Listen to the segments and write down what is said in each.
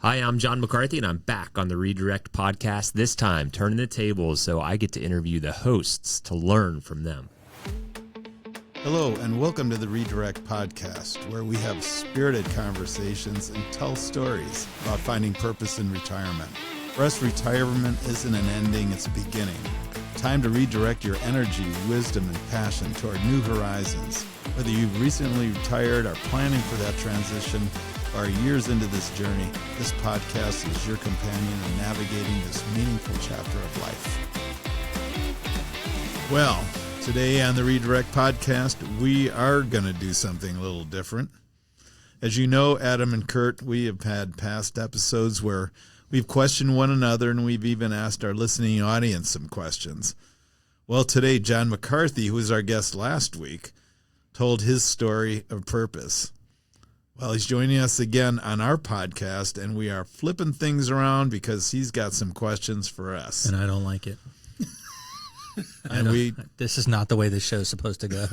Hi, I'm John McCarthy, and I'm back on the Redirect podcast, this time turning the tables so I get to interview the hosts to learn from them. Hello, and welcome to the Redirect podcast, where we have spirited conversations and tell stories about finding purpose in retirement. For us, retirement isn't an ending, it's a beginning. Time to redirect your energy, wisdom, and passion toward new horizons. Whether you've recently retired, are planning for that transition, or are years into this journey, this podcast is your companion in navigating this meaningful chapter of life. Well, today on the Redirect podcast, we are going to do something a little different. As you know, Adam and Curt, we have had past episodes where we've questioned one another, and we've even asked our listening audience some questions. Well, today, John McCarthy, who was our guest last week, told his story of purpose. Well, he's joining us again on our podcast, and we are flipping things around because he's got some questions for us. And I don't like it. This is not the way this show's supposed to go.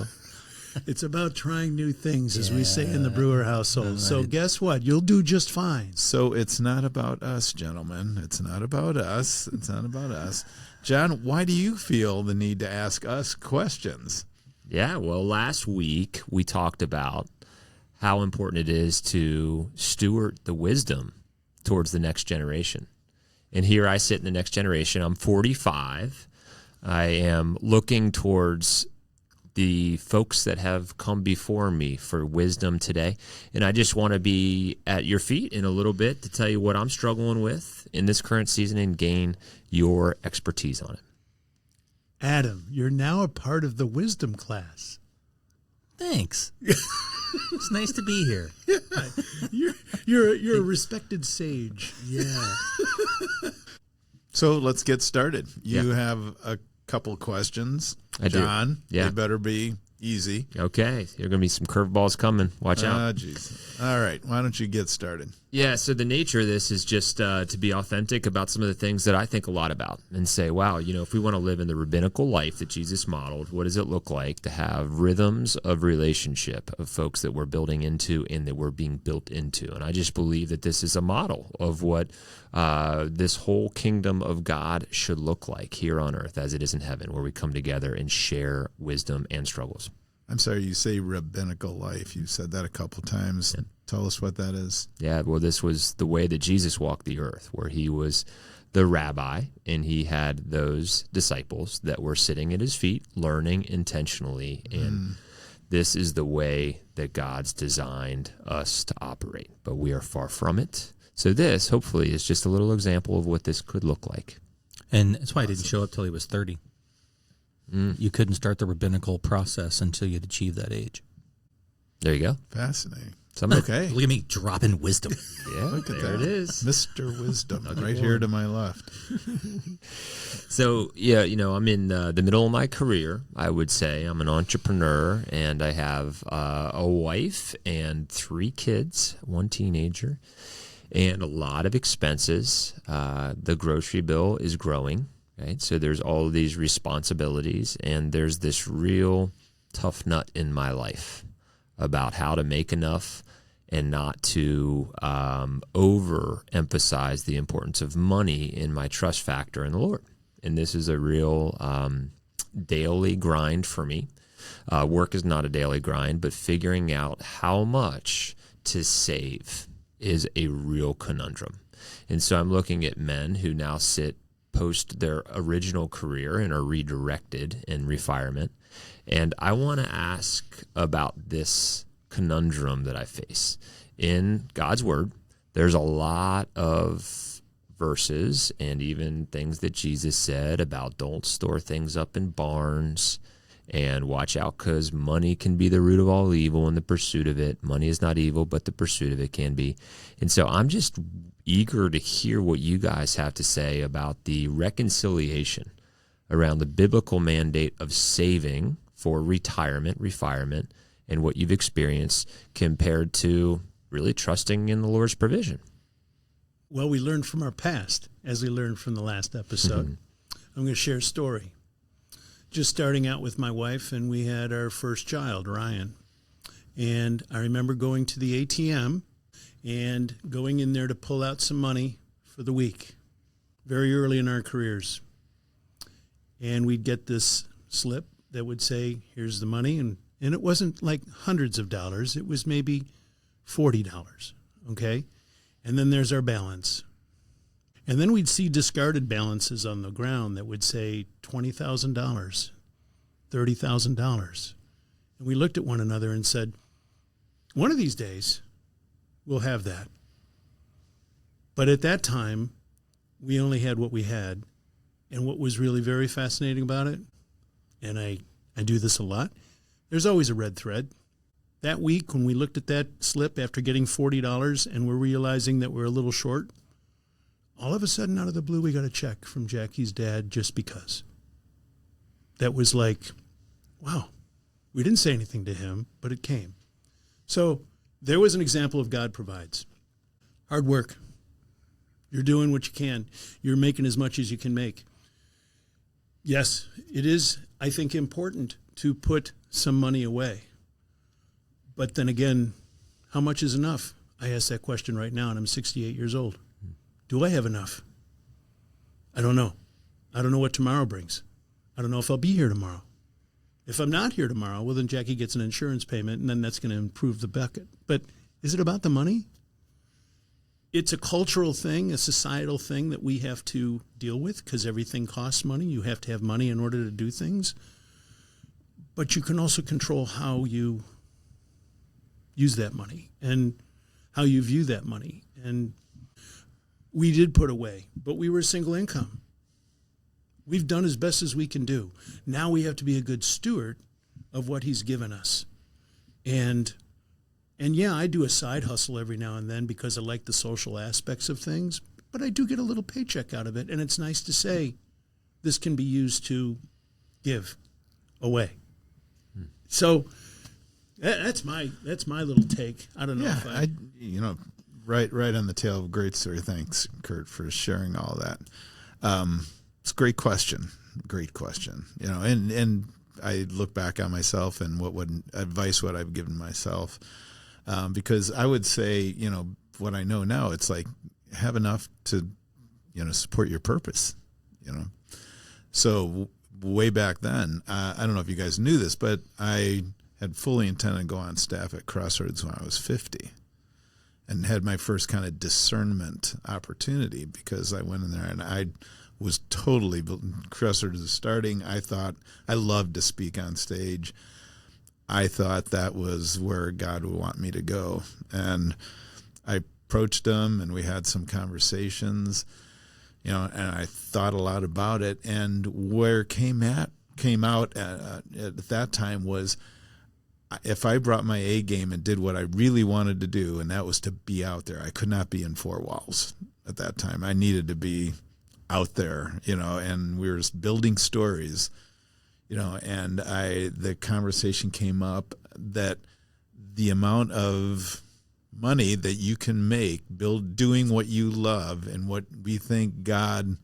It's about trying new things, as we say in the Brewer household. Right. So guess what? You'll do just fine. So it's not about us, gentlemen. It's not about us. It's not about us. John, why do you feel the need to ask us questions? Yeah, well, last week we talked about how important it is to steward the wisdom towards the next generation. And here I sit in the next generation. I'm 45. I am looking towards the folks that have come before me for wisdom today. And I just want to be at your feet in a little bit to tell you what I'm struggling with in this current season and gain your expertise on it. Adam, you're now a part of the wisdom class. Thanks. It's nice to be here. Yeah, you're a respected sage. Yeah. So let's get started. You have a couple questions. I do. John, yeah. They better be easy. Okay. There are going to be some curveballs coming. Watch out. Jeez. All right. Why don't you get started? Yeah, so the nature of this is just to be authentic about some of the things that I think a lot about and say, wow, if we want to live in the rabbinical life that Jesus modeled, what does it look like to have rhythms of relationship of folks that we're building into and that we're being built into? And I just believe that this is a model of what this whole kingdom of God should look like here on earth as it is in heaven, where we come together and share wisdom and struggles. I'm sorry, you say rabbinical life. You said that a couple times. Yeah. Tell us what that is. Yeah, well, this was the way that Jesus walked the earth, where he was the rabbi, and he had those disciples that were sitting at his feet, learning intentionally, and this is the way that God's designed us to operate, but we are far from it. So this, hopefully, is just a little example of what this could look like. And that's why he didn't show up till he was 30. You couldn't start the rabbinical process until you'd achieved that age. There you go. Fascinating. Okay. Look at me dropping wisdom. Yeah, look at there that. It is. Mr. Wisdom, right here to my left. So, yeah, I'm in the middle of my career, I would say. I'm an entrepreneur, and I have a wife and 3 kids, 1 teenager, and a lot of expenses. The grocery bill is growing. Right? So there's all of these responsibilities, and there's this real tough nut in my life about how to make enough and not to overemphasize the importance of money in my trust factor in the Lord. And this is a real daily grind for me. Work is not a daily grind, but figuring out how much to save is a real conundrum. And so I'm looking at men who now sit post their original career and are redirected in refirement. And I want to ask about this conundrum that I face. In God's Word, there's a lot of verses and even things that Jesus said about don't store things up in barns and watch out because money can be the root of all evil and the pursuit of it. Money is not evil, but the pursuit of it can be. And so I'm just eager to hear what you guys have to say about the reconciliation around the biblical mandate of saving for retirement, refirement, and what you've experienced compared to really trusting in the Lord's provision. Well, we learned from our past, as we learned from the last episode. I'm going to share a story. Just starting out with my wife, and we had our first child, Ryan. And I remember going to the ATM and going in there to pull out some money for the week, very early in our careers. And we'd get this slip that would say, here's the money. And it wasn't like hundreds of dollars. It was maybe $40, okay? And then there's our balance. And then we'd see discarded balances on the ground that would say $20,000, $30,000. And we looked at one another and said, one of these days, we'll have that. But at that time, we only had what we had. And what was really very fascinating about it, and I do this a lot, there's always a red thread. That week when we looked at that slip after getting $40 and we're realizing that we're a little short, all of a sudden out of the blue we got a check from Jackie's dad just because. That was like, wow, we didn't say anything to him, but it came. So there was an example of God provides. Hard work. You're doing what you can. You're making as much as you can make. Yes, it is, I think, important to put some money away. But then again, how much is enough? I ask that question right now, and I'm 68 years old. Do I have enough? I don't know. I don't know what tomorrow brings. I don't know if I'll be here tomorrow. If I'm not here tomorrow, well, then Jackie gets an insurance payment, and then that's going to improve the bucket. But is it about the money? It's a cultural thing, a societal thing that we have to deal with because everything costs money. You have to have money in order to do things. But you can also control how you use that money and how you view that money. And we did put away, but we were single income. We've done as best as we can do. Now we have to be a good steward of what he's given us. And yeah, I do a side hustle every now and then because I like the social aspects of things, but I do get a little paycheck out of it, and it's nice to say this can be used to give away. So that's my little take. I don't know if right on the tail of a great story. Thanks, Curt, for sharing all that. It's a great question. Great question. And I look back on myself and what advice would I've given myself. Because I would say, what I know now, it's like have enough to, support your purpose, So way back then, I don't know if you guys knew this, but I had fully intended to go on staff at Crossroads when I was 50 and had my first kind of discernment opportunity because I went in there and I was totally, Crossroads is starting. I thought I loved to speak on stage. I thought that was where God would want me to go. And I approached him and we had some conversations, and I thought a lot about it. And where came out at that time was if I brought my A game and did what I really wanted to do, and that was to be out there. I could not be in four walls at that time. I needed to be out there, and we were building stories. And the conversation came up that the amount of money that you can make doing what you love and what we think God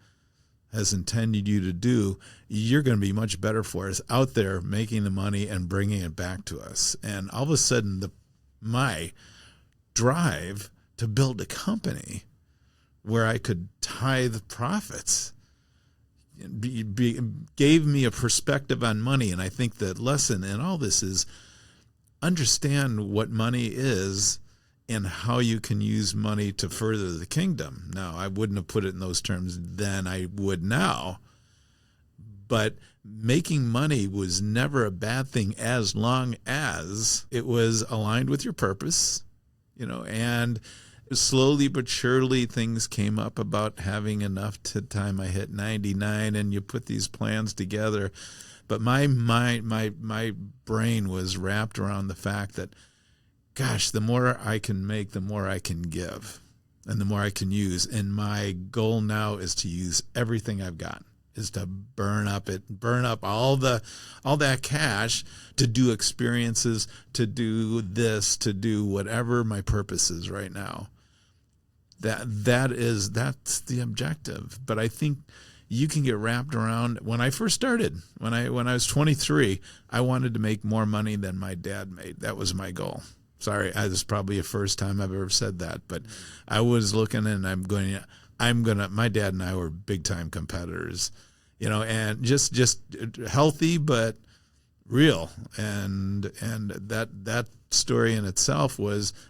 has intended you to do, you're going to be much better for us out there making the money and bringing it back to us. And all of a sudden, my drive to build a company where I could tithe profits gave me a perspective on money. And I think the lesson in all this is understand what money is and how you can use money to further the kingdom. Now, I wouldn't have put it in those terms then, I would now. But making money was never a bad thing as long as it was aligned with your purpose, and slowly but surely things came up about having enough to time I hit 99, and you put these plans together. But my brain was wrapped around the fact that, gosh, the more I can make, the more I can give and the more I can use. And my goal now is to use everything I've got, is to burn up all that cash to do experiences, to do this, to do whatever my purpose is right now. That's the objective. But I think you can get wrapped around. When I first started, when I was 23, I wanted to make more money than my dad made. That was my goal. Sorry, this is probably the first time I've ever said that, but I was looking and my dad and I were big time competitors, and just healthy, but real. And that story in itself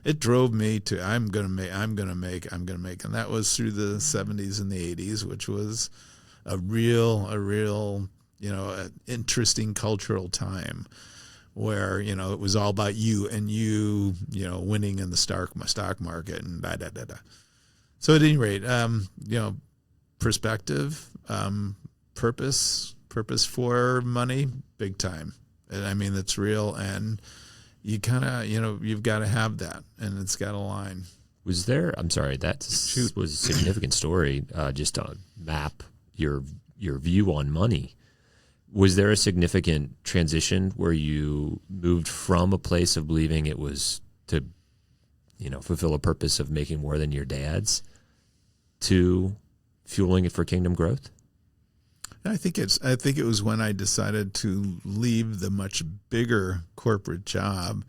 it drove me to, I'm going to make. And that was through the 70s and the 80s, which was a real, interesting cultural time where, it was all about you and you winning in the stock market and da-da-da-da. So at any rate, perspective, purpose for money, big time. And I mean, it's real, and you kind of, you've got to have that, and it's got to align. Was there, I'm sorry, that was a significant story, just to map your view on money. Was there a significant transition where you moved from a place of believing it was to, fulfill a purpose of making more than your dad's to fueling it for kingdom growth? I think it was when I decided to leave the much bigger corporate job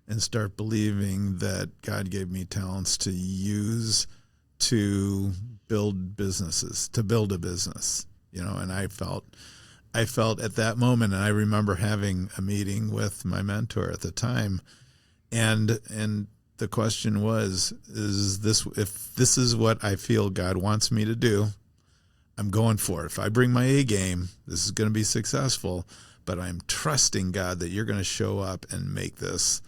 and start believing that God gave me talents to use to build businesses, to build a business, and I felt at that moment, and I remember having a meeting with my mentor at the time, and the question was, if this is what I feel God wants me to do, I'm going for it. If I bring my A game, this is going to be successful, but I'm trusting God that you're going to show up and make this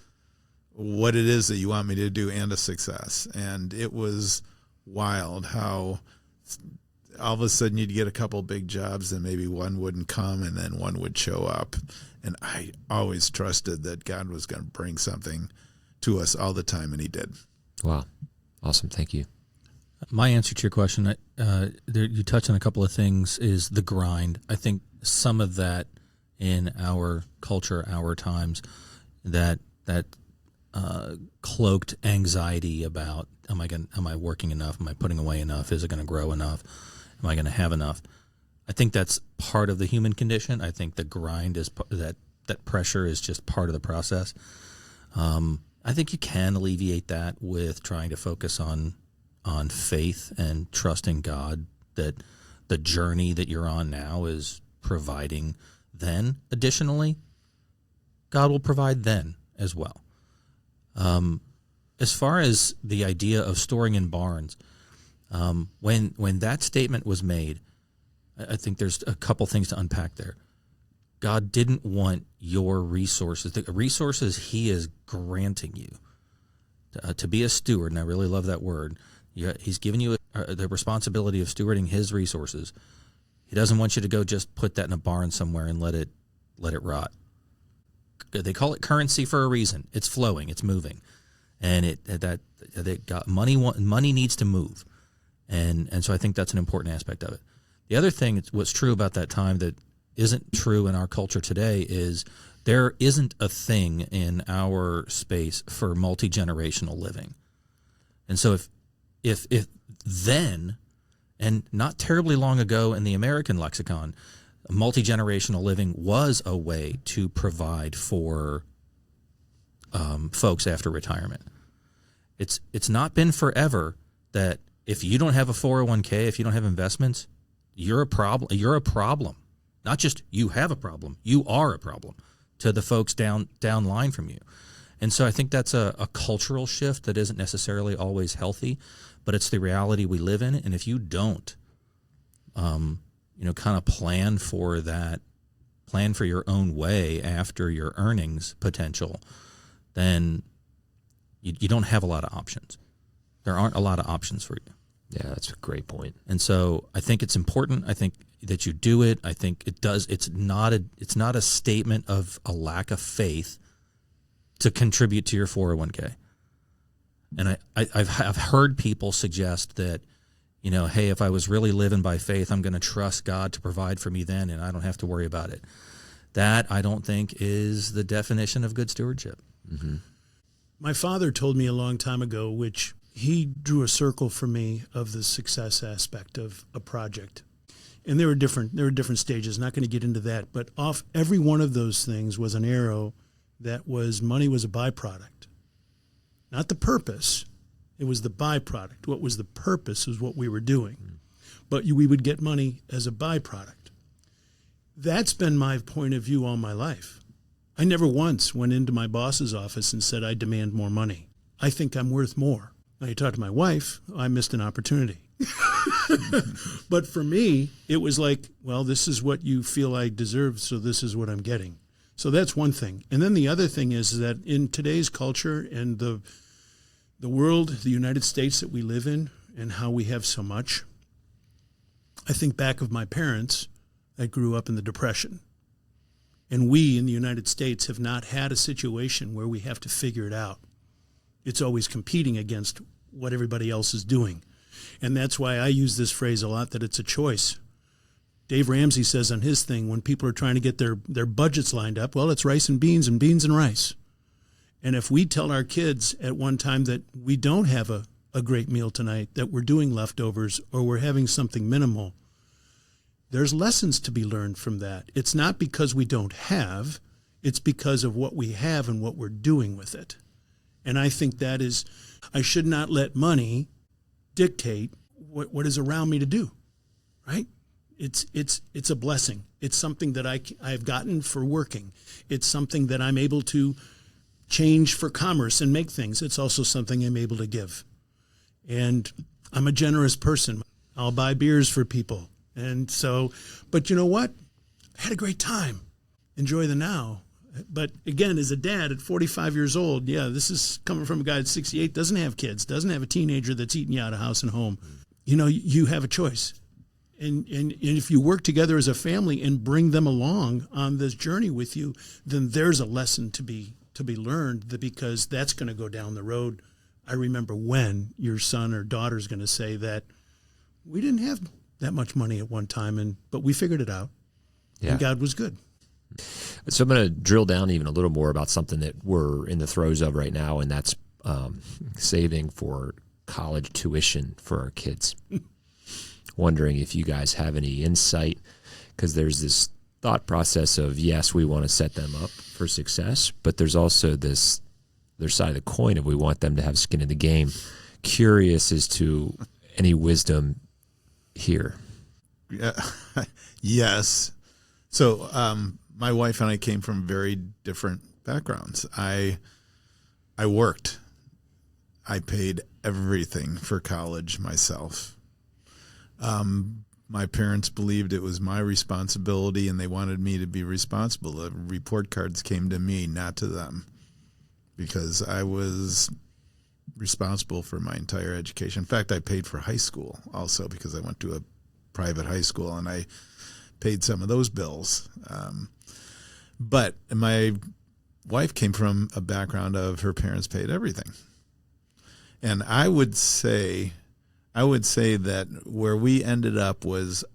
what it is that you want me to do and a success. And it was wild how all of a sudden you'd get a couple big jobs and maybe one wouldn't come and then one would show up. And I always trusted that God was going to bring something to us all the time, and he did. Wow. Awesome. Thank you. My answer to your question, you touch on a couple of things, is the grind. I think some of that in our culture, our times, that cloaked anxiety about, am I working enough? Am I putting away enough? Is it going to grow enough? Am I going to have enough? I think that's part of the human condition. I think the grind is that pressure is just part of the process. I think you can alleviate that with trying to focus on faith and trusting God that the journey that you're on now is providing then. Additionally, God will provide then as well. As far as the idea of storing in barns, when that statement was made, I think there's a couple things to unpack there. God didn't want your resources, the resources he is granting you to be a steward, and I really love that word. He's given you the responsibility of stewarding his resources. He doesn't want you to go just put that in a barn somewhere and let it rot. They call it currency for a reason. It's flowing, it's moving, and money needs to move, and so I think that's an important aspect of it. The other thing, what's true about that time that isn't true in our culture today, is there isn't a thing in our space for multi-generational living, and so if then, and not terribly long ago in the American lexicon, multi-generational living was a way to provide for folks after retirement. It's not been forever that if you don't have a 401k, if you don't have investments, you're a problem. You're a problem. Not just you have a problem, you are a problem to the folks down line from you. And so I think that's a cultural shift that isn't necessarily always healthy, but it's the reality we live in. And if you don't, kind of plan for that, plan for your own way after your earnings potential, then you don't have a lot of options. There aren't a lot of options for you. Yeah, that's a great point. And so I think it's important. I think that you do it. I think it does. It's not a statement of a lack of faith to contribute to your 401k. And I've heard people suggest that, hey, if I was really living by faith, I'm going to trust God to provide for me then, and I don't have to worry about it. That, I don't think, is the definition of good stewardship. Mm-hmm. My father told me a long time ago, which he drew a circle for me of the success aspect of a project. And there were different stages. Not going to get into that, but off every one of those things was an arrow that was money was a byproduct. not the purpose. It was the byproduct. What was the purpose is what we were doing. But we would get money as a byproduct. That's been my point of view all my life. I never once went into my boss's office and said, I demand more money. I think I'm worth more. Now, you talk to my wife, I missed an opportunity. But for me, it was like, well, this is what you feel I deserve, so this is what I'm getting. So that's one thing. And then the other thing is that in today's culture and the world, the United States that we live in, and how we have so much, I think back of my parents that grew up in the Depression. And we in the United States have not had a situation where we have to figure it out. It's always competing against what everybody else is doing. And that's why I use this phrase a lot, that it's a choice. Dave Ramsey says on his thing, when people are trying to get their budgets lined up, well, it's rice and beans and rice. And if we tell our kids at one time that we don't have a great meal tonight, that we're doing leftovers or we're having something minimal, there's lessons to be learned from that. It's not because we don't have, it's because of what we have and what we're doing with it. And I think that is, I should not let money dictate what is around me to do, right? It's a blessing. It's something that I've gotten for working. It's something that I'm able to change for commerce and make things. It's also something I'm able to give. And I'm a generous person. I'll buy beers for people. And so, but you know what? I had a great time. Enjoy the now. But again, as a dad at 45 years old, yeah, this is coming from a guy at 68, doesn't have kids, doesn't have a teenager that's eating you out of house and home. You know, you have a choice. And if you work together as a family and bring them along on this journey with you, then there's a lesson to be learned, because that's going to go down the road. I remember when your son or daughter's going to say that we didn't have that much money at one time, but we figured it out, and God was good. So I'm going to drill down even a little more about something that we're in the throes of right now, and that's saving for college tuition for our kids. Wondering if you guys have any insight, because there's this thought process of, yes, we want to set them up for success, but there's also this their side of the coin of we want them to have skin in the game. Curious as to any wisdom here. Yes. So my wife and I came from very different backgrounds. I worked. I paid everything for college myself. My parents believed it was my responsibility, and they wanted me to be responsible. The report cards came to me, not to them, because I was responsible for my entire education. In fact, I paid for high school also, because I went to a private high school, and I paid some of those bills. But my wife came from a background of her parents paid everything. And I would say that where we ended up was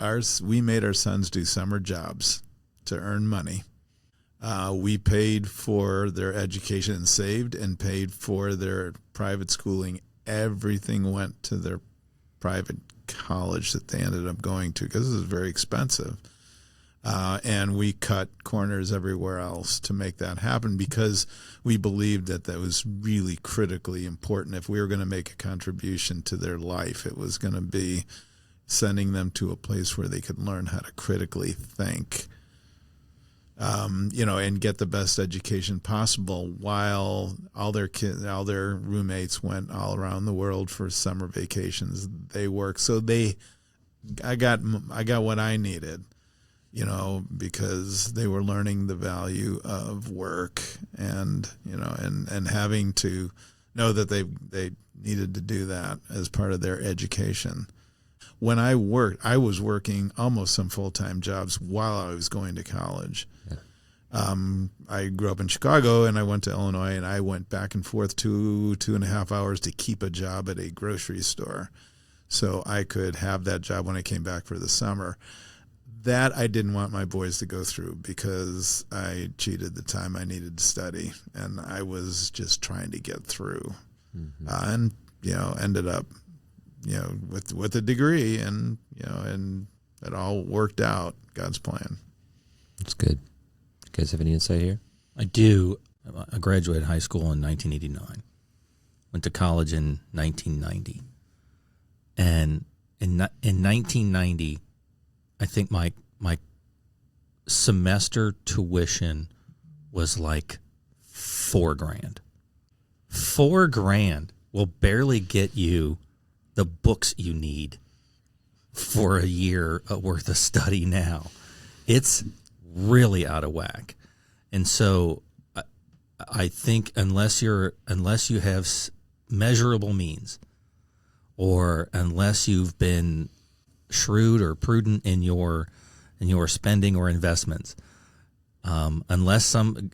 we made our sons do summer jobs to earn money. We paid for their education and saved and paid for their private schooling. Everything went to their private college that they ended up going to, because it was very expensive. And we cut corners everywhere else to make that happen, because we believed that was really critically important. If we were going to make a contribution to their life, it was going to be sending them to a place where they could learn how to critically think, and get the best education possible, while all their roommates went all around the world for summer vacations. They worked. So I got what I needed, because they were learning the value of work, and having to know that they needed to do that as part of their education. When I worked, I was working almost some full-time jobs while I was going to college. Yeah. I grew up in Chicago, and I went to Illinois, and I went back and forth 2.5 hours to keep a job at a grocery store, so I could have that job when I came back for the summer. That I didn't want my boys to go through, because I cheated the time I needed to study, and I was just trying to get through, and ended up, with a degree, and and it all worked out. God's plan. That's good. You guys have any insight here? I do. I graduated high school in 1989, went to college in 1990. And in 1990, I think my semester tuition was like $4,000. $4,000 will barely get you the books you need for a year worth of study now. It's really out of whack. And so I think unless you have measurable means, or unless you've been shrewd or prudent in your spending or investments, unless some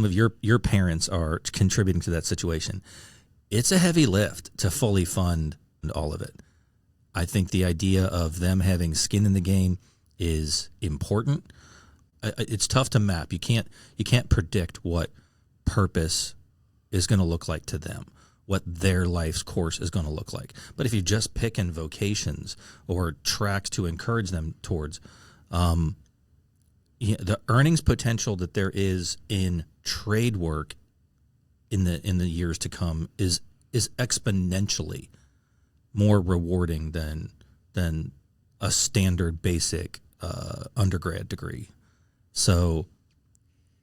of your parents are contributing to that situation, it's a heavy lift to fully fund all of it. I think the idea of them having skin in the game is important. It's tough to map. You can't predict what purpose is going to look like to them, what their life's course is going to look like. But if you just pick in vocations or tracks to encourage them towards, the earnings potential that there is in trade work in the years to come is exponentially more rewarding than a standard basic undergrad degree. So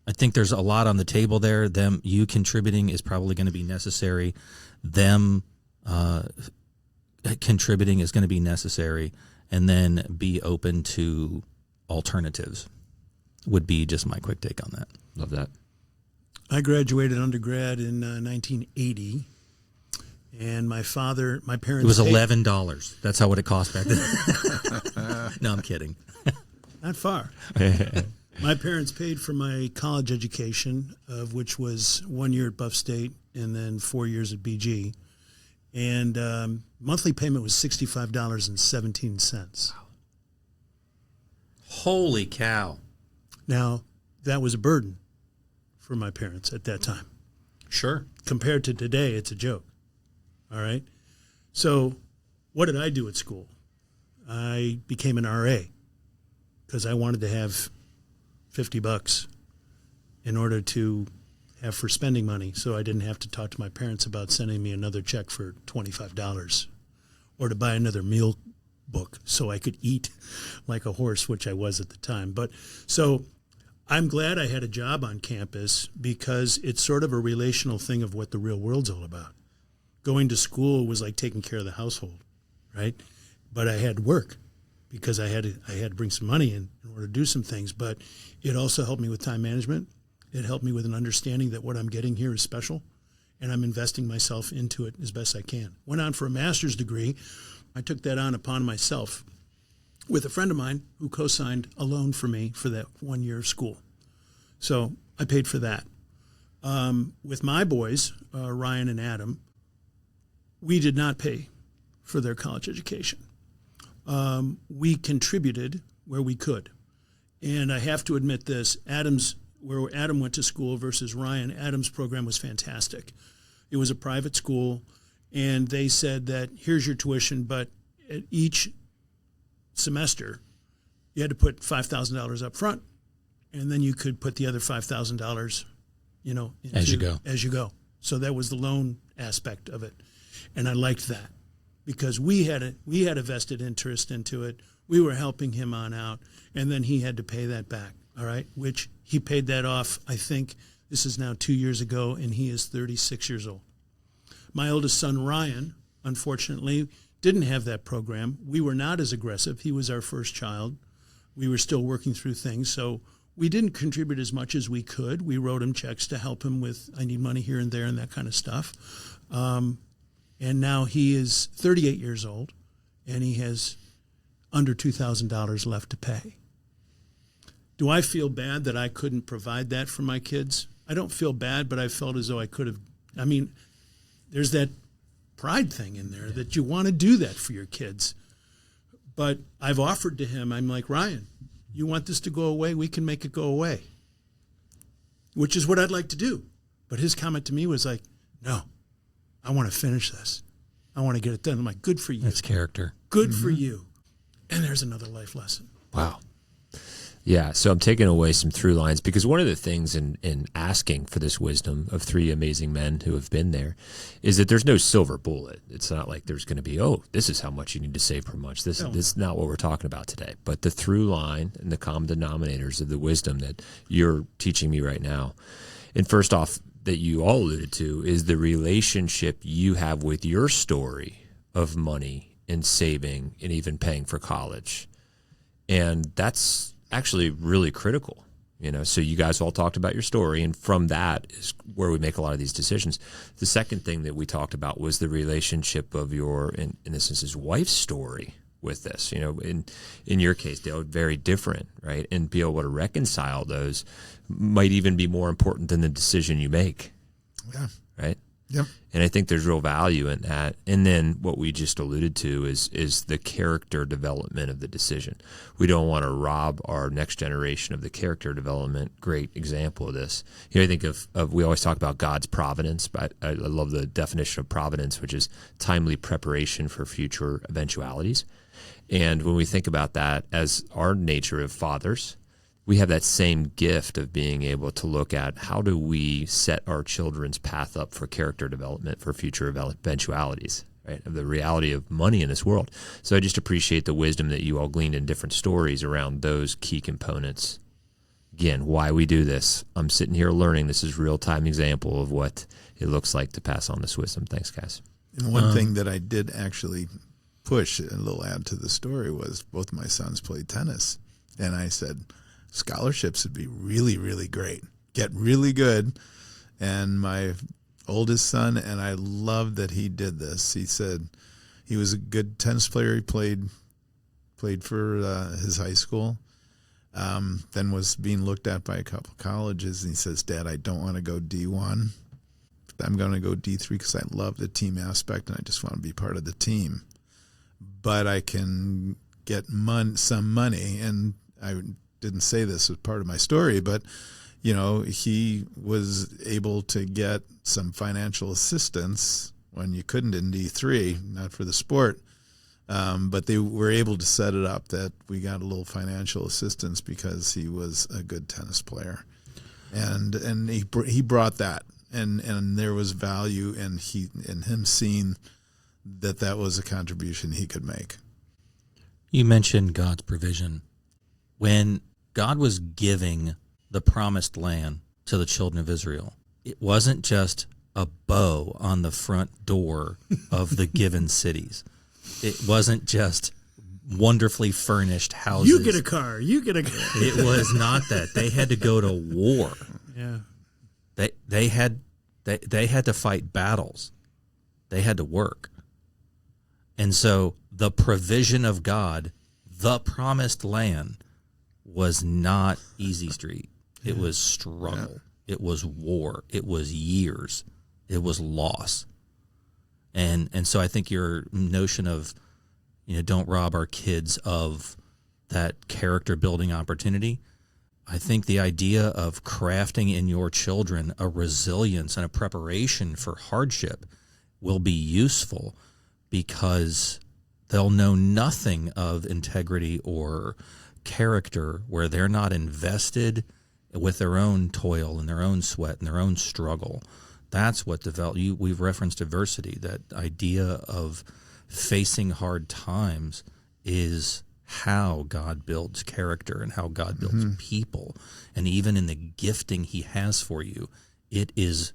I think there's a lot on the table there. You contributing is probably going to be necessary. Them contributing is going to be necessary, and then be open to alternatives would be just my quick take on that. Love that. I graduated undergrad in 1980, and my parents. It was $11. That's how what it cost back then. No, I'm kidding. Not far. My parents paid for my college education, of which was 1 year at Buff State and then 4 years at BG. And monthly payment was $65.17. Holy cow. Now, that was a burden for my parents at that time. Sure. Compared to today, it's a joke. All right? So what did I do at school? I became an RA because I wanted to have $50 in order to have for spending money, so I didn't have to talk to my parents about sending me another check for $25 or to buy another meal book so I could eat like a horse, which I was at the time. But so I'm glad I had a job on campus because it's sort of a relational thing of what the real world's all about. Going to school was like taking care of the household, right? But I had work because I had to bring some money in order to do some things. But it also helped me with time management. It helped me with an understanding that what I'm getting here is special, and I'm investing myself into it as best I can. Went on for a master's degree. I took that on upon myself with a friend of mine who co-signed a loan for me for that 1 year of school. So I paid for that. With my boys, Ryan and Adam, we did not pay for their college education. We contributed where we could. And I have to admit this, where Adam went to school versus Ryan, Adam's program was fantastic. It was a private school, and they said that here's your tuition, but at each semester, you had to put $5,000 up front, and then you could put the other $5,000, as you go. As you go. So that was the loan aspect of it. And I liked that because we had a vested interest into it. We were helping him on out, and then he had to pay that back, all right, which he paid that off, I think this is now 2 years ago, and he is 36 years old. My oldest son, Ryan, unfortunately, didn't have that program. We were not as aggressive. He was our first child. We were still working through things, so we didn't contribute as much as we could. We wrote him checks to help him with, I need money here and there and that kind of stuff. And now he is 38 years old, and he has under $2,000 left to pay. Do I feel bad that I couldn't provide that for my kids? I don't feel bad, but I felt as though I could have. I mean, there's that pride thing in there that you want to do that for your kids. But I've offered to him, I'm like, Ryan, you want this to go away? We can make it go away, which is what I'd like to do. But his comment to me was like, no, I want to finish this. I want to get it done. I'm like, good for you. That's character. Good for you. And there's another life lesson. Wow. Yeah, so I'm taking away some through lines because one of the things in asking for this wisdom of three amazing men who have been there is that there's no silver bullet. It's not like there's going to be, oh, this is how much you need to save per month. This is not what we're talking about today. But the through line and the common denominators of the wisdom that you're teaching me right now. And first off, that you all alluded to is the relationship you have with your story of money and saving and even paying for college. And that's actually really critical, so you guys all talked about your story, and from that is where we make a lot of these decisions. The second thing that we talked about was the relationship of your, in this instance, wife's story with this. In your case, they were very different, right? And be able to reconcile those might even be more important than the decision you make. Yeah. Right? Yep. And I think there's real value in that. And then what we just alluded to is the character development of the decision. We don't want to rob our next generation of the character development. Great example of this. I think of we always talk about God's providence, but I love the definition of providence, which is timely preparation for future eventualities. And when we think about that as our nature of fathers, we have that same gift of being able to look at how do we set our children's path up for character development for future eventualities, right, of the reality of money in this world. So I just appreciate the wisdom that you all gleaned in different stories around those key components. Again, why we do this. I'm sitting here learning. This is real-time example of what it looks like to pass on this wisdom. Thanks, guys. And one thing that I did actually push, a little add to the story, was both my sons played tennis. And I said, scholarships would be really, really great. Get really good. And my oldest son, and I love that he did this. He said he was a good tennis player. He played for his high school. Then was being looked at by a couple colleges. And he says, Dad, I don't want to go D1. I'm going to go D3 because I love the team aspect and I just want to be part of the team. But I can get some money, and I didn't say this as part of my story, but he was able to get some financial assistance when you couldn't in D3, not for the sport, but they were able to set it up that we got a little financial assistance because he was a good tennis player, and he brought that, and there was value in him seeing that was a contribution he could make. You mentioned God's provision. When God was giving the promised land to the children of Israel, it wasn't just a bow on the front door of the given cities. It wasn't just wonderfly furnished houses. You get a car. You get a car. It was not that. They had to go to war. Yeah. They had to fight battles. They had to work. And so the provision of God, the promised land, was not easy street. It was struggle. Yeah. It was war. It was years. It was loss. And so I think your notion of, don't rob our kids of that character building opportunity. I think the idea of crafting in your children a resilience and a preparation for hardship will be useful, because they'll know nothing of integrity or character where they're not invested with their own toil and their own sweat and their own struggle. That's what we've referenced adversity. That idea of facing hard times is how God builds character and how God builds people. And even in the gifting he has for you, it is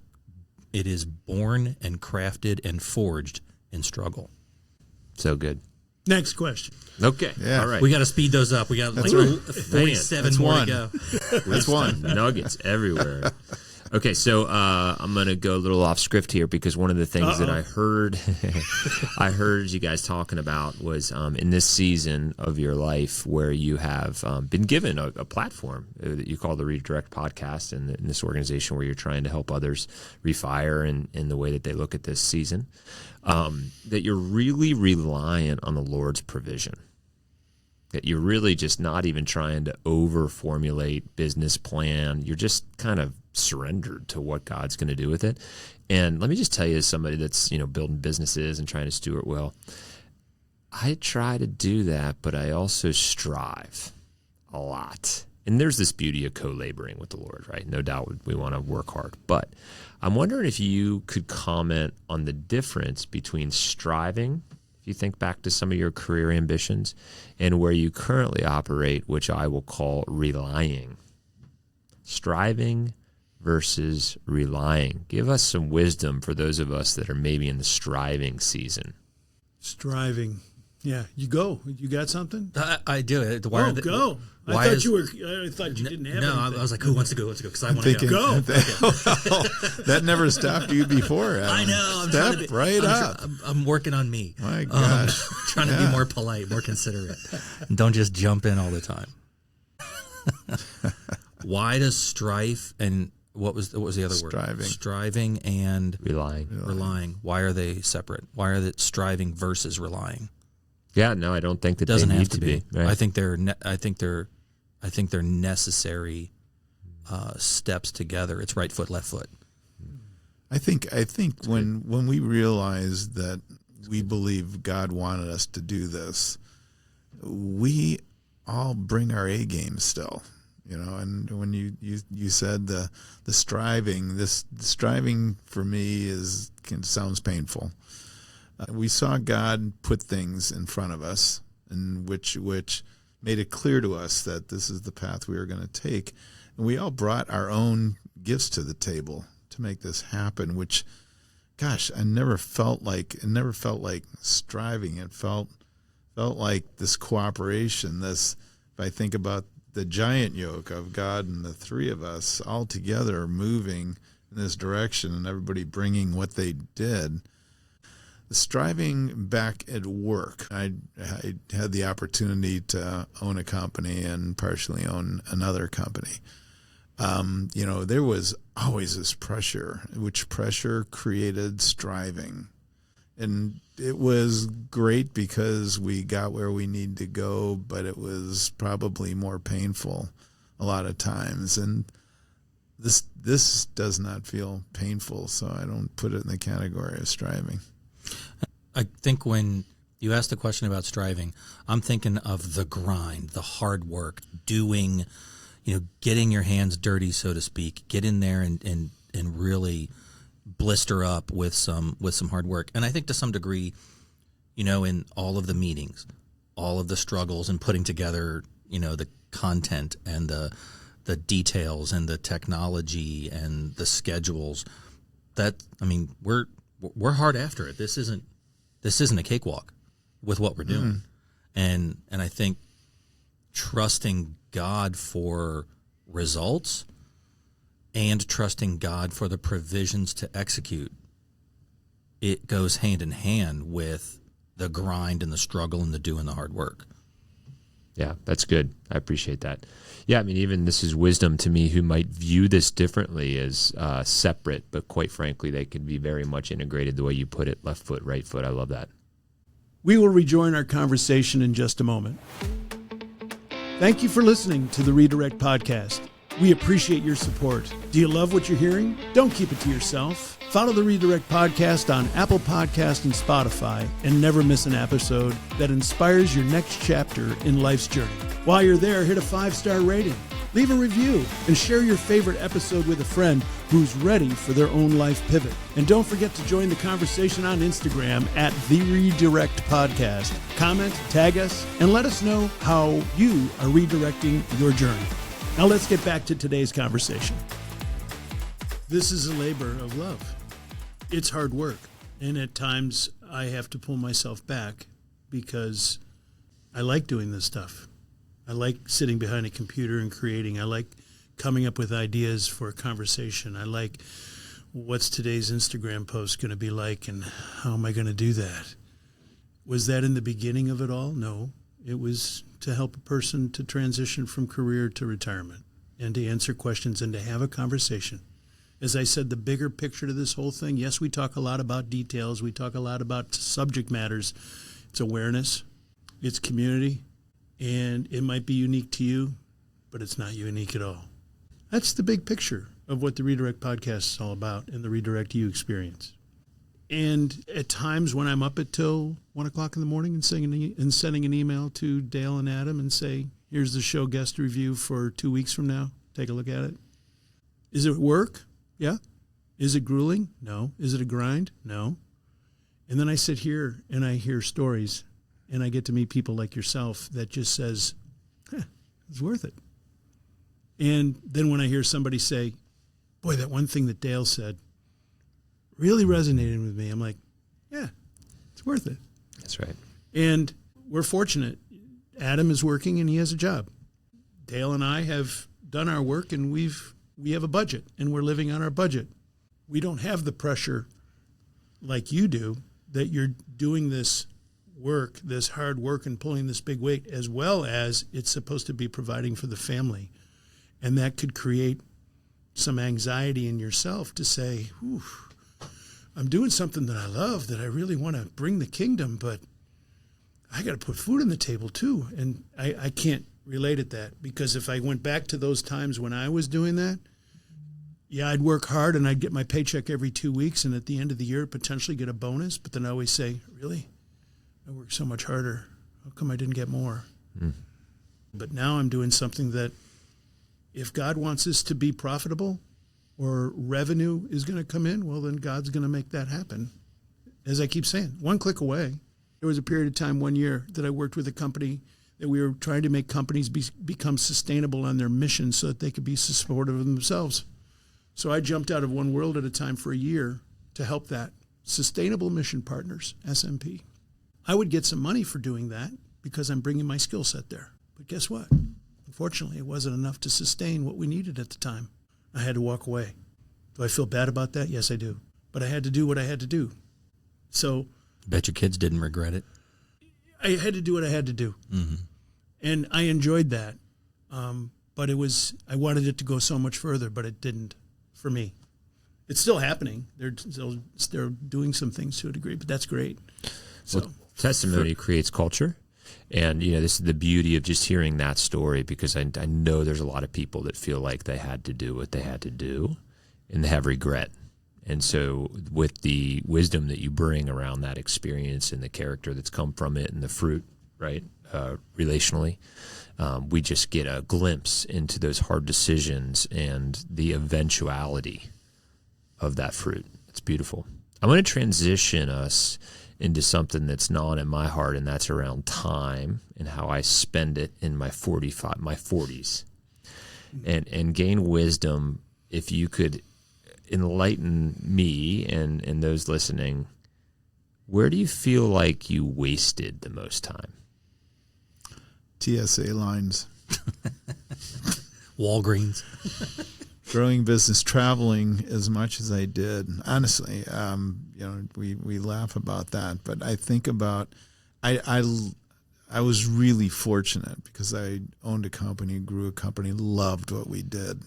born and crafted and forged in struggle. So good. Next question. Okay. Yeah. All right. We got to speed those up. We got like 47 more to go. That's one. Nuggets everywhere. Okay, so I'm going to go a little off script here, because one of the things that I heard you guys talking about was in this season of your life where you have been given a platform that you call the Redirect Podcast, and in this organization where you're trying to help others refire in the way that they look at this season, that you're really reliant on the Lord's provision. That you're really just not even trying to over-formulate business plan. You're just kind of surrendered to what God's going to do with it. And let me just tell you, as somebody that's building businesses and trying to steward well, I try to do that, but I also strive a lot. And there's this beauty of co-laboring with the Lord, right? No doubt we want to work hard. But I'm wondering if you could comment on the difference between striving, if you think back to some of your career ambitions, and where you currently operate, which I will call relying. Striving versus relying. Give us some wisdom for those of us that are maybe in the striving season. Striving. Yeah, you go. You got something? I do. Go. I thought you didn't have No, anything. I was like, who wants to go? Let's go, because I want to thinking, go. That never stopped you before, Adam. I know. Step right up. I'm working on me. My gosh. Trying to be more polite, more considerate. And don't just jump in all the time. Why does strife and what was the other word? Striving and relying. Why are they separate? Why are they striving versus relying? Yeah, no, I don't think that doesn't they have need to be. Right? I think they're necessary steps together. It's right foot, left foot. I think when we realize that we believe God wanted us to do this, we all bring our A game still. And when you said the striving for me sounds painful. We saw God put things in front of us, and which made it clear to us that this is the path we are going to take, and we all brought our own gifts to the table to make this happen. Which, gosh, I never felt like striving. It felt like this cooperation. If I think about the giant yoke of God and the three of us all together moving in this direction, and everybody bringing what they did. Striving back at work, I had the opportunity to own a company and partially own another company. There was always this pressure, which pressure created striving. And it was great because we got where we need to go, but it was probably more painful a lot of times. And this does not feel painful, so I don't put it in the category of striving. I think when you ask the question about striving, I'm thinking of the grind, the hard work, doing, getting your hands dirty, so to speak, get in there and really blister up with some hard work. And I think to some degree, in all of the meetings, all of the struggles and putting together, the content and the details and the technology and the schedules, we're hard after it. This isn't a cakewalk with what we're doing. And I think trusting God for results and trusting God for the provisions to execute, it goes hand in hand with the grind and the struggle and the doing the hard work. Yeah, that's good. I appreciate that. Yeah, even this is wisdom to me who might view this differently as separate, but quite frankly, they could be very much integrated the way you put it, left foot, right foot. I love that. We will rejoin our conversation in just a moment. Thank you for listening to the Redirect Podcast. We appreciate your support. Do you love what you're hearing? Don't keep it to yourself. Follow the Redirect Podcast on Apple Podcast and Spotify and never miss an episode that inspires your next chapter in life's journey. While you're there, hit a 5-star rating, leave a review, and share your favorite episode with a friend who's ready for their own life pivot. And don't forget to join the conversation on Instagram at The Redirect Podcast. Comment, tag us, and let us know how you are redirecting your journey. Now let's get back to today's conversation. This is a labor of love. It's hard work. And at times I have to pull myself back because I like doing this stuff. I like sitting behind a computer and creating. I like coming up with ideas for a conversation. I like what's today's Instagram post going to be like and how am I going to do that? Was that in the beginning of it all? No. It was to help a person to transition from career to retirement and to answer questions and to have a conversation. As I said, the bigger picture to this whole thing, yes, we talk a lot about details. We talk a lot about subject matters. It's awareness. It's community. And it might be unique to you, but it's not unique at all. That's the big picture of what the Redirect Podcast is all about and the Redirect You experience. And at times when I'm up until 1 o'clock in the morning and sending an email to Dale and Adam and say, Here's the show guest review for 2 weeks from now. Take a look at it. Is it work? Yeah. Is it grueling? No. Is it a grind? No. And then I sit here and I hear stories, and I get to meet people like yourself that just says, it's worth it. And then when I hear somebody say, boy, that one thing that Dale said really resonated with me, I'm like, yeah, it's worth it. That's right. And we're fortunate. Adam is working and he has a job. Dale and I have done our work, and we have a budget, and we're living on our budget. We don't have the pressure like you do that you're doing this work, this hard work, and pulling this big weight, as well as it's supposed to be providing for the family. And that could create some anxiety in yourself to say, I'm doing something that I love, that I really want to bring the kingdom, but I got to put food on the table too. And I can't relate at that, because if I went back to those times when I was doing that, yeah, I'd work hard and I'd get my paycheck every 2 weeks, and at the end of the year potentially get a bonus. But then I always say, really? I worked so much harder. How come I didn't get more? But now I'm doing something that, if God wants us to be profitable or revenue is going to come in, well, then God's going to make that happen. As I keep saying, one click away. There was a period of time 1 year that I worked with a company that we were trying to make companies become sustainable on their mission so that they could be supportive of themselves. So I jumped out of one world at a time for a year to help that. Sustainable Mission Partners, SMP. I would get some money for doing that because I'm bringing my skill set there. But guess what? Unfortunately, it wasn't enough to sustain what we needed at the time. I had to walk away. Do I feel bad about that? Yes, I do. But I had to do what I had to do. So Bet your kids didn't regret it. I had to do what I had to do. Mm-hmm. And I enjoyed that. But I wanted it to go so much further, but it didn't for me. It's still happening. They're doing some things to a degree, but that's great. So well, testimony creates culture. And, this is the beauty of just hearing that story, because I know there's a lot of people that feel like they had to do what they had to do and they have regret. And so with the wisdom that you bring around that experience and the character that's come from it and the fruit, right, relationally, we just get a glimpse into those hard decisions and the eventuality of that fruit. It's beautiful. I'm going to transition us into something that's gnawing at my heart, and that's around time and how I spend it in my 40s, and gain wisdom. If you could enlighten me and those listening, where do you feel like you wasted the most time? TSA lines. Walgreens. Growing business, traveling as much as I did. Honestly, we laugh about that, but I think about I was really fortunate because I owned a company, grew a company, loved what we did.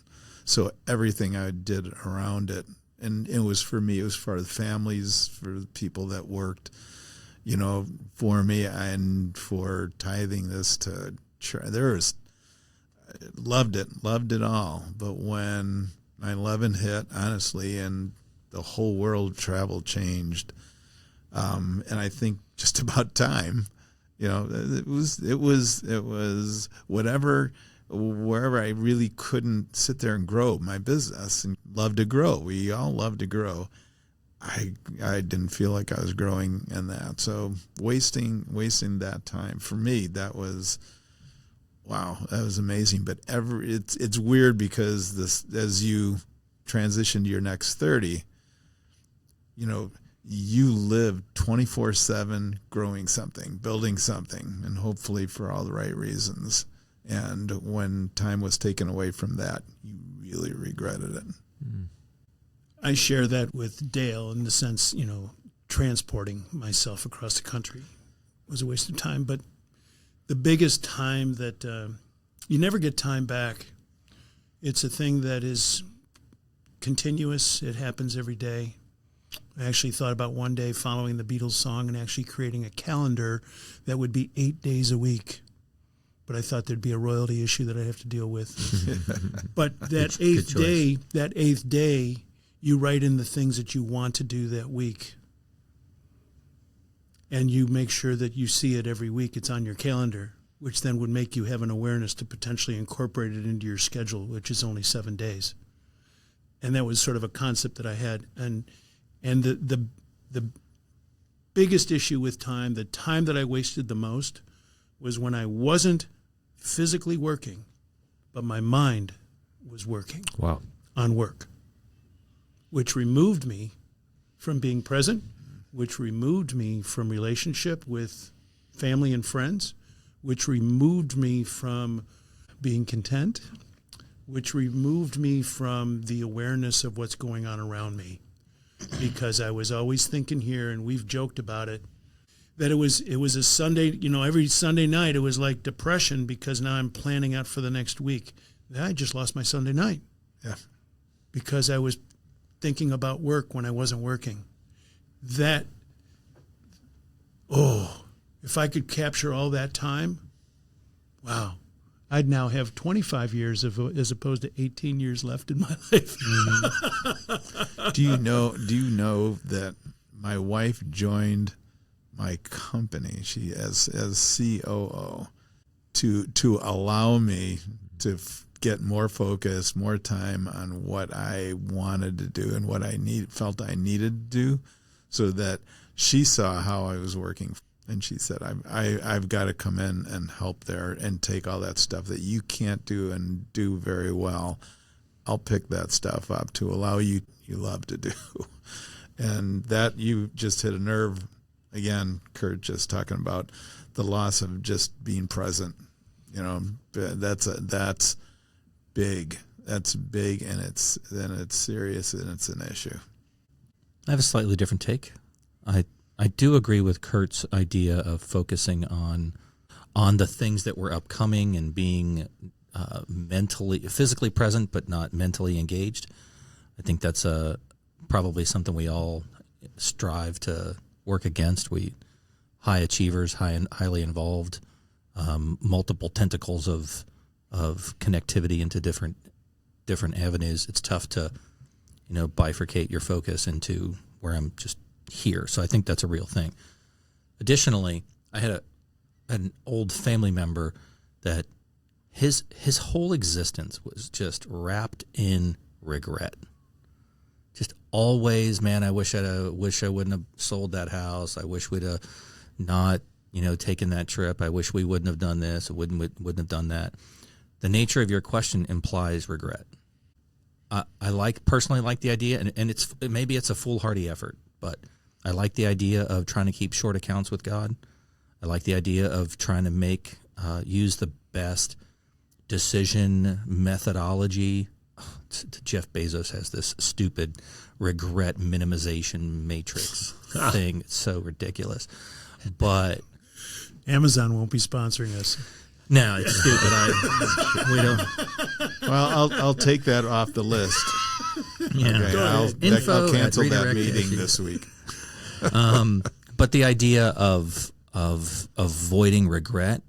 So everything I did around it, and it was for me, it was for the families, for the people that worked, for me, and for tithing this to loved it all. But when 9/11 hit, honestly, and the whole world travel changed, and I think just about time, it was wherever I really couldn't sit there and grow my business, and love to grow. We all love to grow. I didn't feel like I was growing in that. So wasting that time for me, that was. Wow, that was amazing. But it's weird because as you transition to your next 30, you live 24/7 growing something, building something, and hopefully for all the right reasons. And when time was taken away from that, you really regretted it. I share that with Dale in the sense, transporting myself across the country was a waste of time. But the biggest time that you never get time back. It's a thing that is continuous. It happens every day. I actually thought about one day following the Beatles song and actually creating a calendar that would be 8 days a week. But I thought there'd be a royalty issue that I'd have to deal with. But that eighth day, you write in the things that you want to do that week. And you make sure that you see it every week. It's on your calendar. which then would make you have an awareness to potentially incorporate it into your schedule, which is only 7 days. And that was sort of a concept that I had. And the biggest issue with time, the time that I wasted the most, was when I wasn't physically working, but my mind was working on work, which removed me from being present, which removed me from relationship with family and friends, which removed me from being content, which removed me from the awareness of what's going on around me. Because I was always thinking here, and we've joked about it, that it was a Sunday, every Sunday night it was like depression because now I'm planning out for the next week. I just lost my Sunday night. Yeah. Because I was thinking about work when I wasn't working. If I could capture all that time, wow, I'd now have 25 years as opposed to 18 years left in my life. Mm-hmm. Do you know that my wife joined my company, she as COO, to allow me to get more focus, more time on what I wanted to do and what I felt I needed to do, so that she saw how I was working. And she said, I've got to come in and help there and take all that stuff that you can't do and do very well. I'll pick that stuff up to allow you love to do. And that, you just hit a nerve. Again, Curt, just talking about the loss of just being present. That's big. That's big, and it's serious, and it's an issue. I have a slightly different take. I do agree with Curt's idea of focusing on the things that were upcoming and being physically present but not mentally engaged. I think that's probably something we all strive to work against. We high achievers, highly involved, multiple tentacles of connectivity into different avenues. It's tough to bifurcate your focus into where I'm just here. So I think that's a real thing. Additionally, I had an old family member that his whole existence was just wrapped in regret. Just always, man, I wish I wouldn't have sold that house. I wish we'd have not, taken that trip. I wish we wouldn't have done this. Wouldn't have done that. The nature of your question implies regret. I personally like the idea, and maybe it's a foolhardy effort, but I like the idea of trying to keep short accounts with God. I like the idea of trying to use the best decision methodology. Jeff Bezos has this stupid regret minimization matrix thing. It's so ridiculous. But Amazon won't be sponsoring us. No, it's stupid. We don't. Well, I'll take that off the list. Yeah. Okay, I'll cancel that meeting this week. But the idea of avoiding regret,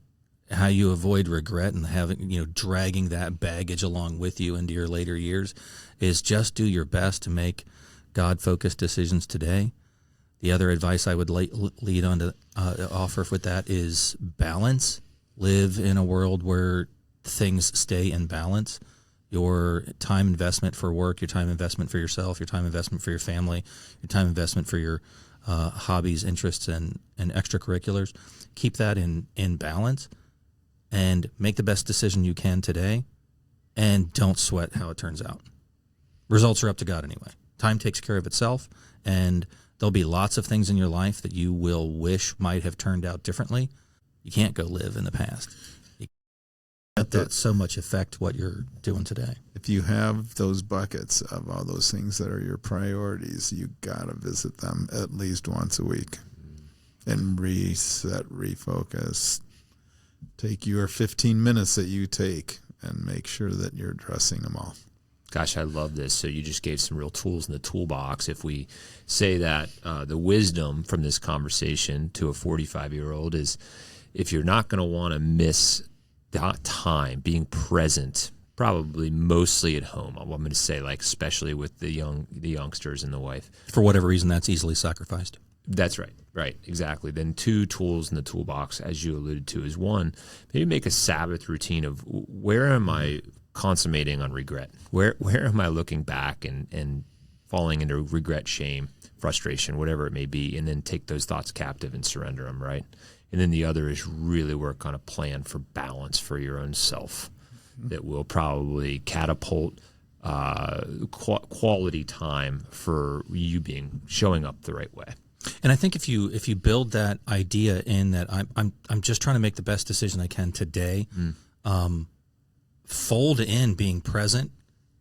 how you avoid regret and having dragging that baggage along with you into your later years, is just do your best to make God-focused decisions today. The other advice I would lead on to offer with that is balance. Live in a world where things stay in balance. Your time investment for work, your time investment for yourself, your time investment for your family, your time investment for your hobbies, interests, and extracurriculars. Keep that in balance and make the best decision you can today, and don't sweat how it turns out. Results are up to God anyway. Time takes care of itself, and there'll be lots of things in your life that you will wish might have turned out differently. You can't go live in the past. That so much affect what you're doing today. If you have those buckets of all those things that are your priorities, you got to visit them at least once a week and reset, refocus. Take your 15 minutes that you take and make sure that you're addressing them all. Gosh, I love this. So you just gave some real tools in the toolbox. If we say that the wisdom from this conversation to a 45-year-old is, if you're not going to want to miss that time being present, probably mostly at home, I'm going to say, like, especially with the youngsters and the wife. For whatever reason, that's easily sacrificed. That's right. Right, exactly. Then 2 tools in the toolbox, as you alluded to, is one, maybe make a Sabbath routine of where am I consummating on regret? Where am I looking back and falling into regret, shame, frustration, whatever it may be, and then take those thoughts captive and surrender them, right? And then the other is really work on a plan for balance for your own self that will probably catapult quality time for you showing up the right way. And I think if you build that idea in that I'm just trying to make the best decision I can today, fold in being present,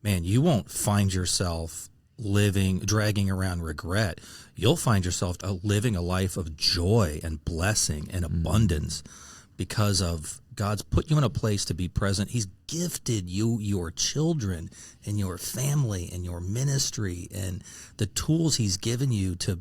man, you won't find yourself dragging around regret. You'll find yourself living a life of joy and blessing and abundance because of God's put you in a place to be present. He's gifted you your children and your family and your ministry and the tools he's given you to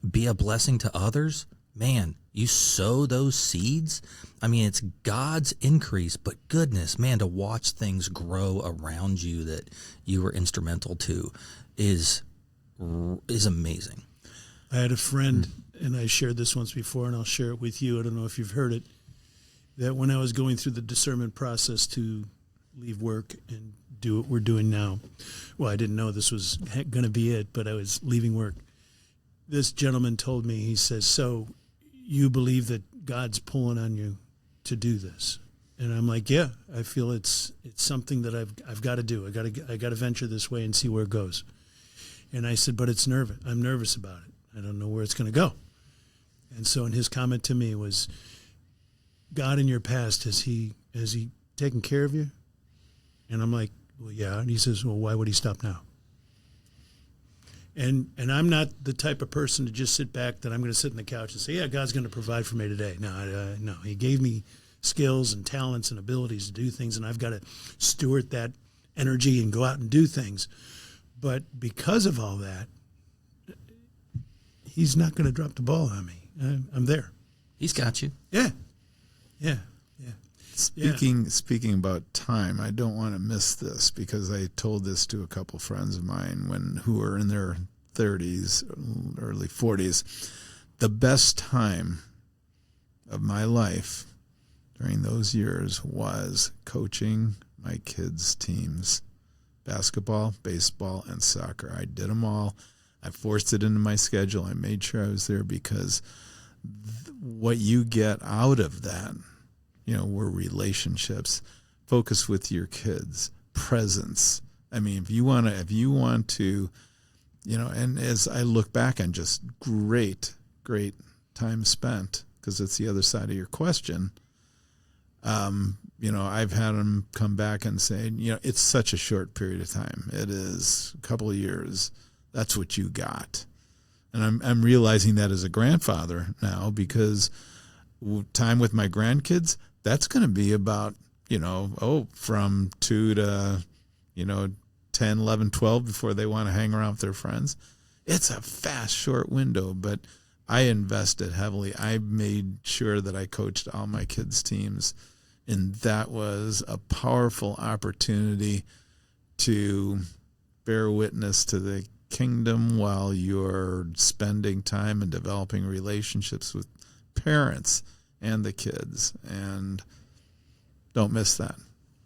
be a blessing to others. Man, you sow those seeds. I mean, it's God's increase, but goodness, man, to watch things grow around you that you were instrumental to is amazing. I had a friend, and I shared this once before, and I'll share it with you. I don't know if you've heard it, that when I was going through the discernment process to leave work and do what we're doing now, well, I didn't know this was going to be it, but I was leaving work. This gentleman told me, he says, so you believe that God's pulling on you to do this? And I'm like, yeah, I feel it's something that I've got to do. I got to venture this way and see where it goes. And I said, but it's nervous. I'm nervous about it. I don't know where it's going to go. And so, and his comment to me was, God in your past, has he taken care of you? And I'm like, well, yeah. And he says, well, why would he stop now? And I'm not the type of person to just sit back that I'm going to sit on the couch and say, yeah, God's going to provide for me today. No, he gave me skills and talents and abilities to do things, and I've got to steward that energy and go out and do things. But because of all that, he's not going to drop the ball on me. I'm there. He's got you. Yeah. Speaking about time, I don't want to miss this because I told this to a couple friends of mine who were in their 30s, early 40s. The best time of my life during those years was coaching my kids' teams, basketball, baseball, and soccer. I did them all. I forced it into my schedule. I made sure I was there because what you get out of that, were relationships, focus with your kids, presence. I mean, if you want to, and as I look back on just great time spent, because it's the other side of your question, I've had them come back and say, it's such a short period of time. It is a couple of years. That's what you got. And I'm realizing that as a grandfather now, because time with my grandkids, that's going to be about, from 2 to, 10, 11, 12 before they want to hang around with their friends. It's a fast, short window, but I invested heavily. I made sure that I coached all my kids' teams, and that was a powerful opportunity to bear witness to the kingdom while you're spending time and developing relationships with parents and the kids, and don't miss that.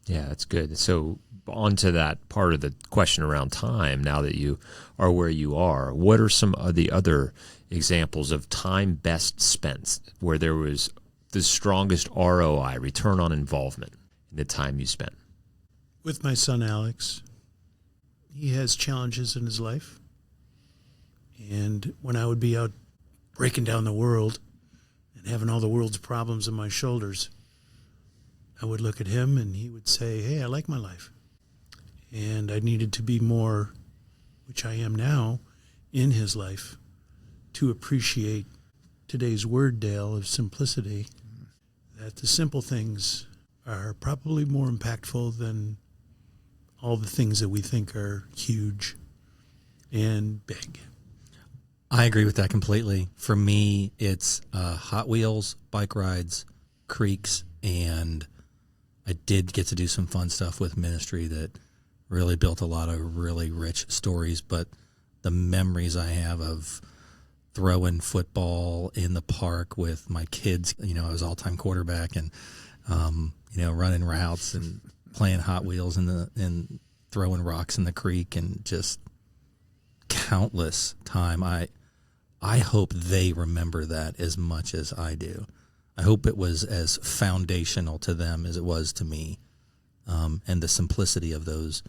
Yeah, that's good. So on to that part of the question around time, now that you are where you are, what are some of the other examples of time best spent where there was the strongest ROI, return on involvement, in the time you spent? With my son, Alex, he has challenges in his life. And when I would be out breaking down the world and having all the world's problems on my shoulders, I would look at him and he would say, hey, I like my life. And I needed to be more, which I am now, in his life to appreciate today's word, Dale, of simplicity, that the simple things are probably more impactful than all the things that we think are huge and big. I agree with that completely. For me, it's Hot Wheels, bike rides, creeks, and I did get to do some fun stuff with ministry that really built a lot of really rich stories. But the memories I have of throwing football in the park with my kids. I was all-time quarterback and, running routes and playing Hot Wheels and throwing rocks in the creek and just countless time. I hope they remember that as much as I do. I hope it was as foundational to them as it was to me. And the simplicity of those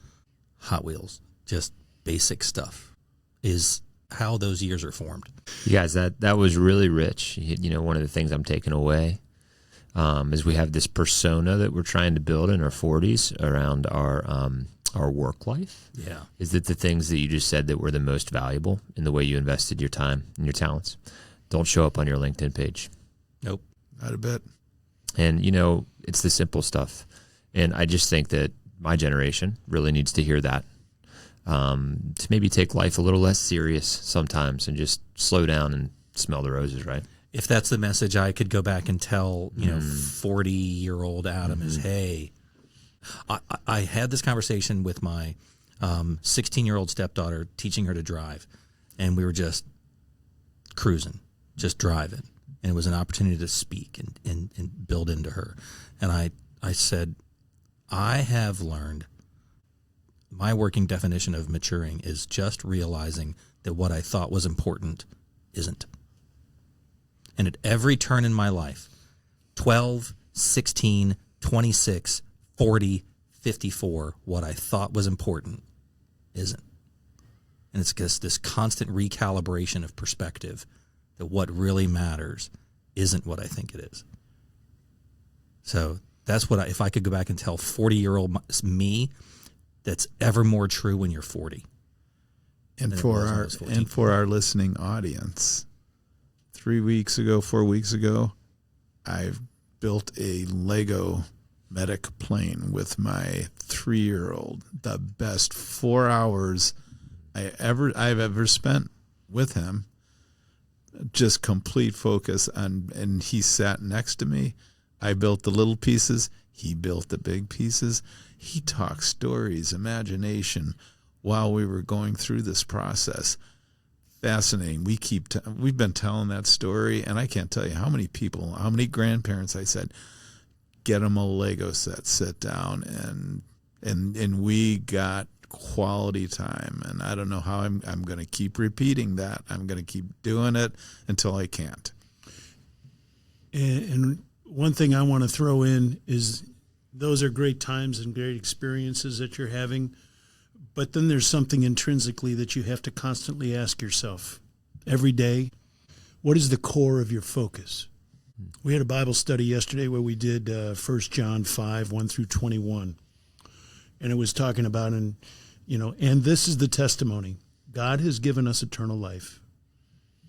Hot Wheels, just basic stuff, is how those years are formed. You guys, that was really rich. One of the things I'm taking away is we have this persona that we're trying to build in our 40s around our work life. Yeah. Is that the things that you just said that were the most valuable in the way you invested your time and your talents don't show up on your LinkedIn page? Nope. Not a bit. And, it's the simple stuff. And I just think that my generation really needs to hear that. To maybe take life a little less serious sometimes and just slow down and smell the roses, right? If that's the message I could go back and tell, 40-year-old Adam is, hey, I had this conversation with my 16-year-old stepdaughter, teaching her to drive, and we were just cruising, just driving. And it was an opportunity to speak and build into her. And I said, I have learned my working definition of maturing is just realizing that what I thought was important isn't. And at every turn in my life, 12, 16, 26, 40, 54, what I thought was important isn't. And it's just this constant recalibration of perspective that what really matters isn't what I think it is. So that's what if I could go back and tell 40-year-old me, that's ever more true when you're 40. And for our listening audience, 4 weeks ago, I built a Lego medic plane with my 3-year-old. The best 4 hours I've ever spent with him. Just complete focus on, and he sat next to me. I built the little pieces. He built the big pieces. He talked stories, imagination, while we were going through this process. Fascinating. We've been telling that story, and I can't tell you how many people, how many grandparents I said, get them a Lego set, sit down, and we got quality time. And I don't know how I'm going to keep repeating that. I'm going to keep doing it until I can't. And one thing I want to throw in is those are great times and great experiences that you're having. But then there's something intrinsically that you have to constantly ask yourself every day. What is the core of your focus? We had a Bible study yesterday where we did 1 John 5, 1 through 21. And it was talking about, and this is the testimony. God has given us eternal life,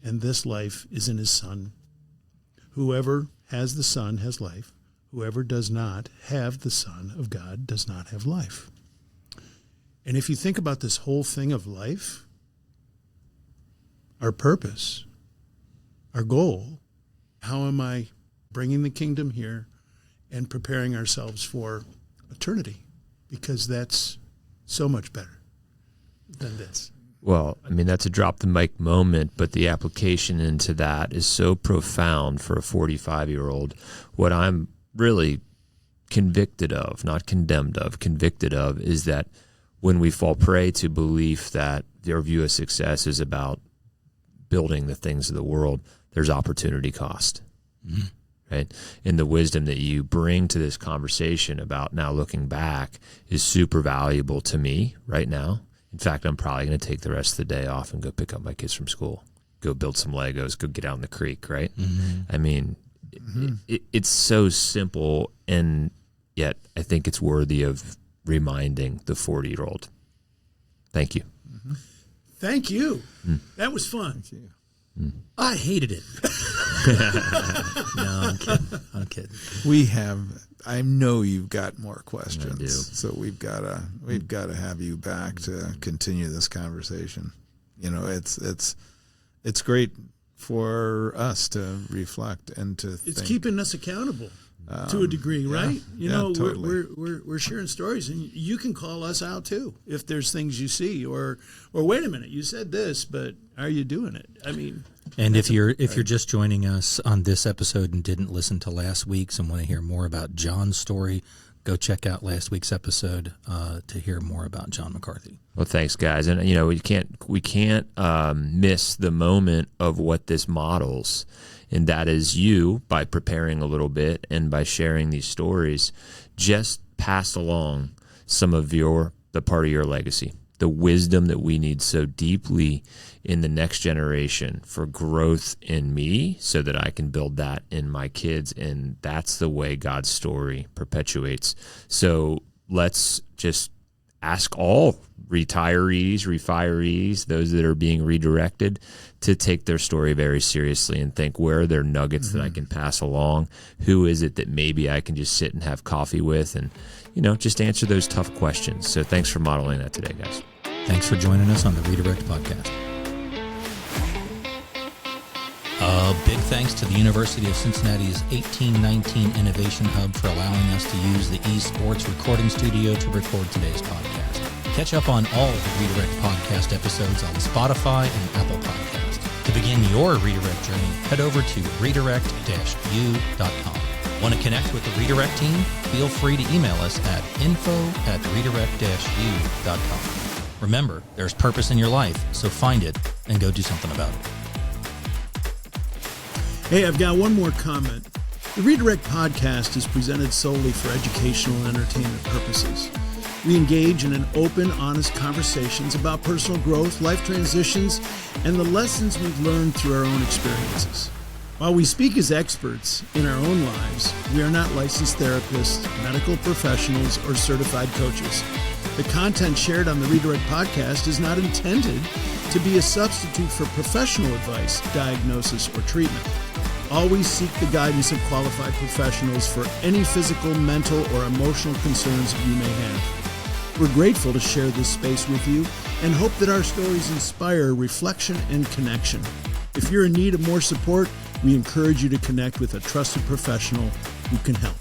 and this life is in his Son. Whoever has the Son has life. Whoever does not have the Son of God does not have life. And if you think about this whole thing of life, our purpose, our goal, how am I bringing the kingdom here and preparing ourselves for eternity? Because that's so much better than this. Well, I mean, that's a drop the mic moment, but the application into that is so profound for a 45-year-old. What I'm really convicted of, not condemned of, convicted of, is that when we fall prey to belief that their view of success is about building the things of the world, there's opportunity cost, right? And the wisdom that you bring to this conversation about now looking back is super valuable to me right now. In fact, I'm probably going to take the rest of the day off and go pick up my kids from school, go build some Legos, go get out in the creek, right? I mean, it's so simple, and yet I think it's worthy of reminding the 40-year-old. Thank you. Thank you. That was fun. Thank you. I hated it. No, I'm kidding. I know you've got more questions. I do. So we've got to have you back to continue this conversation. It's great for us to reflect and to It's think. keeping us accountable. to a degree, right? You know, totally. we're sharing stories, and you can call us out too if there's things you see, or wait a minute, you said this, but are you doing it? I mean, and if you're just joining us on this episode and didn't listen to last week's and want to hear more about John's story, go check out last week's episode to hear more about John McCarthy. Well, thanks, guys, and we can't miss the moment of what this models. And that is you, by preparing a little bit and by sharing these stories, just pass along some of the part of your legacy, the wisdom that we need so deeply in the next generation for growth in me so that I can build that in my kids. And that's the way God's story perpetuates. So let's just ask all retirees, refirees, those that are being redirected, to take their story very seriously and think, where are there nuggets that I can pass along? Who is it that maybe I can just sit and have coffee with and, just answer those tough questions. So thanks for modeling that today, guys. Thanks for joining us on the Redirect Podcast. Big thanks to the University of Cincinnati's 1819 Innovation Hub for allowing us to use the eSports recording studio to record today's podcast. Catch up on all of the Redirect Podcast episodes on Spotify and Apple Podcasts. To begin your Redirect journey, head over to redirect-u.com. Want to connect with the Redirect team? Feel free to email us at info@redirect-u.com. Remember, there's purpose in your life, so find it and go do something about it. hey, I've got one more comment. The Redirect Podcast is presented solely for educational and entertainment purposes. We engage in an open, honest conversations about personal growth, life transitions, and the lessons we've learned through our own experiences. While we speak as experts in our own lives, we are not licensed therapists, medical professionals, or certified coaches. The content shared on the Redirect Podcast is not intended to be a substitute for professional advice, diagnosis, or treatment. Always seek the guidance of qualified professionals for any physical, mental, or emotional concerns you may have. We're grateful to share this space with you and hope that our stories inspire reflection and connection. If you're in need of more support, we encourage you to connect with a trusted professional who can help.